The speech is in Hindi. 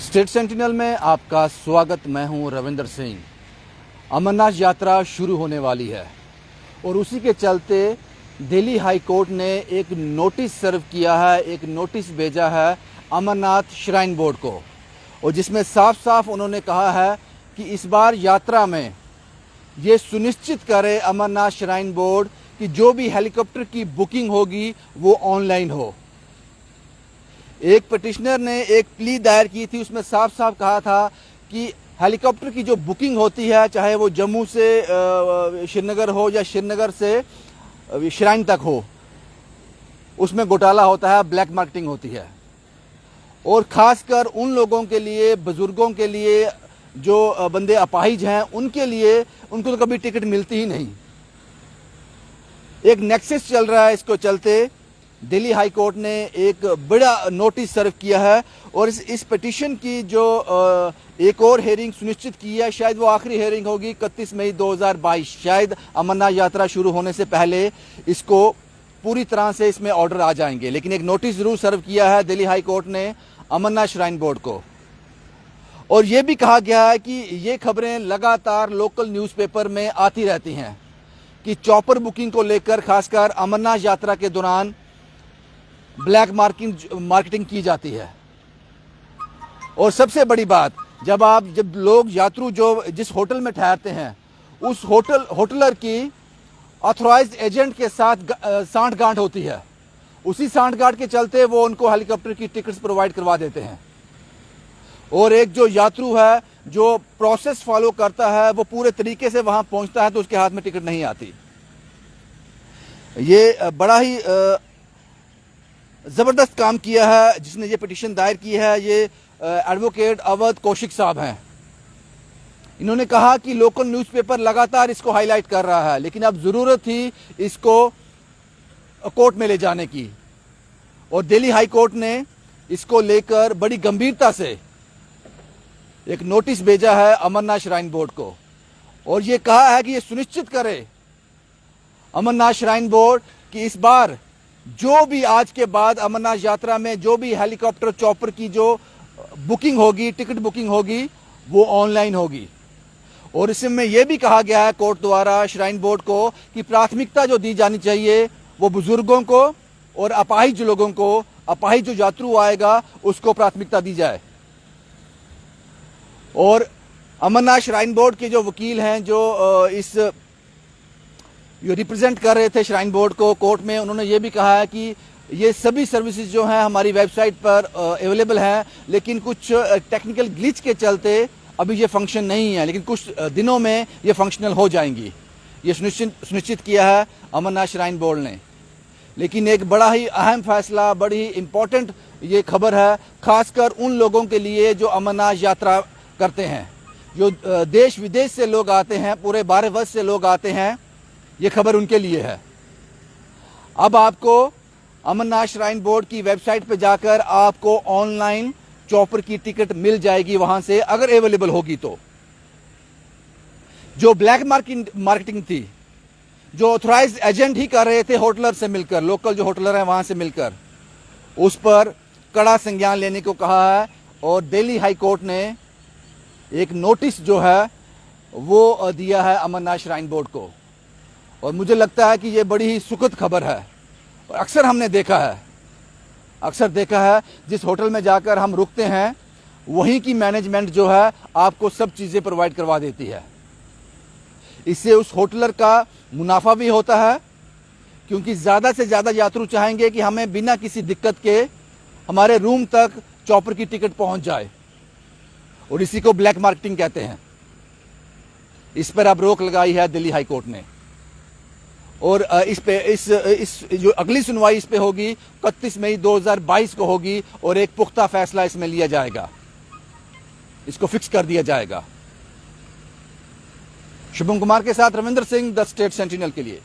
स्टेट सेंटिनल में आपका स्वागत। मैं हूं रविंदर सिंह। अमरनाथ यात्रा शुरू होने वाली है और उसी के चलते दिल्ली हाई कोर्ट ने एक नोटिस सर्व किया है, एक नोटिस भेजा है अमरनाथ श्राइन बोर्ड को, और जिसमें साफ साफ उन्होंने कहा है कि इस बार यात्रा में ये सुनिश्चित करे अमरनाथ श्राइन बोर्ड कि जो भी हेलीकॉप्टर की बुकिंग होगी वो ऑनलाइन हो। एक पिटिशनर ने एक प्ली दायर की थी, उसमें साफ साफ कहा था कि हेलीकॉप्टर की जो बुकिंग होती है, चाहे वो जम्मू से श्रीनगर हो या श्रीनगर से श्राइन तक हो, उसमें घोटाला होता है, ब्लैक मार्केटिंग होती है। और ख़ासकर उन लोगों के लिए, बुज़ुर्गों के लिए, जो बंदे अपाहिज हैं, उनके लिए उनको तो कभी टिकट मिलती ही नहीं। एक नेक्सस चल रहा है, इसको चलते दिल्ली हाई कोर्ट ने एक बड़ा नोटिस सर्व किया है और इस पिटीशन की जो एक और हेयरिंग सुनिश्चित की है, शायद वो आखिरी हेयरिंग होगी 31 मई 2022। शायद अमरनाथ यात्रा शुरू होने से पहले इसको पूरी तरह से इसमें ऑर्डर आ जाएंगे, लेकिन एक नोटिस जरूर सर्व किया है दिल्ली हाई कोर्ट ने अमरनाथ श्राइन बोर्ड को। और ये भी कहा गया है कि ये खबरें लगातार लोकल न्यूज़पेपर में आती रहती हैं कि चॉपर बुकिंग को लेकर खासकर अमरनाथ यात्रा के दौरान ब्लैक मार्केटिंग की जाती है। और सबसे बड़ी बात, जब लोग यात्रु जो जिस होटल में ठहरते हैं, उस होटलर की ऑथराइज्ड एजेंट के साथ सांठ-गांठ होती है। उसी सांठ-गांठ के चलते वो उनको हेलीकॉप्टर की टिकट्स प्रोवाइड करवा देते हैं। और एक जो यात्रु है, जो प्रोसेस फॉलो करता है, वो पूरे तरीके से वहां पहुंचता है तो उसके हाथ में टिकट नहीं आती। ये बड़ा ही ज़बरदस्त काम किया है जिसने ये पिटीशन दायर की है। ये एडवोकेट अवध कौशिक साहब हैं। इन्होंने कहा कि लोकल न्यूज़पेपर लगातार इसको हाईलाइट कर रहा है, लेकिन अब ज़रूरत थी इसको कोर्ट में ले जाने की, और दिल्ली हाई कोर्ट ने इसको लेकर बड़ी गंभीरता से एक नोटिस भेजा है अमरनाथ श्राइन बोर्ड को, और ये कहा है कि ये सुनिश्चित करे अमरनाथ श्राइन बोर्ड कि इस बार जो भी आज के बाद अमरनाथ यात्रा में जो भी हेलीकॉप्टर चॉपर की जो बुकिंग होगी, टिकट बुकिंग होगी, वो ऑनलाइन होगी। और इसमें यह भी कहा गया है कोर्ट द्वारा श्राइन बोर्ड को कि प्राथमिकता जो दी जानी चाहिए वो बुजुर्गों को और अपाहिज लोगों को, अपाहिज जो यात्रु आएगा उसको प्राथमिकता दी जाए। और अमरनाथ श्राइन बोर्ड के जो वकील हैं, जो रिप्रेजेंट कर रहे थे श्राइन बोर्ड को कोर्ट में, उन्होंने ये भी कहा है कि ये सभी सर्विसेज जो हैं हमारी वेबसाइट पर अवेलेबल हैं, लेकिन कुछ टेक्निकल ग्लिच के चलते अभी ये फंक्शन नहीं है, लेकिन कुछ दिनों में ये फंक्शनल हो जाएंगी। ये सुनिश्चित किया है अमरनाथ श्राइन बोर्ड ने। लेकिन एक बड़ा ही अहम फैसला, बड़ी ही इम्पोर्टेंट ये खबर है, खासकर उन लोगों के लिए जो अमरनाथ यात्रा करते हैं, जो देश विदेश से लोग आते हैं, पूरे भारतवर्ष से लोग आते हैं। ये खबर उनके लिए है। अब आपको अमरनाथ श्राइन बोर्ड की वेबसाइट पर जाकर आपको ऑनलाइन चॉपर की टिकट मिल जाएगी वहां से, अगर अवेलेबल होगी तो। जो ब्लैक मार्केटिंग थी, जो ऑथराइज्ड एजेंट ही कर रहे थे होटलर से मिलकर, लोकल जो होटलर हैं वहां से मिलकर, उस पर कड़ा संज्ञान लेने को कहा है। और दिल्ली हाई कोर्ट ने एक नोटिस जो है वो दिया है अमरनाथ श्राइन बोर्ड को, और मुझे लगता है कि ये बड़ी ही सुखद खबर है। और अक्सर हमने देखा है, जिस होटल में जाकर हम रुकते हैं वहीं की मैनेजमेंट जो है आपको सब चीज़ें प्रोवाइड करवा देती है। इससे उस होटलर का मुनाफा भी होता है, क्योंकि ज़्यादा से ज़्यादा यात्रु चाहेंगे कि हमें बिना किसी दिक्कत के हमारे रूम तक चॉपर की टिकट पहुंच जाए, और इसी को ब्लैक मार्केटिंग कहते हैं। इस पर अब रोक लगाई है दिल्ली हाई कोर्ट ने, और इस जो अगली सुनवाई इस पे होगी 31 मई 2022 को होगी, और एक पुख्ता फैसला इसमें लिया जाएगा, इसको फिक्स कर दिया जाएगा। शुभम कुमार के साथ Ravinder Singh, the state sentinel के लिए।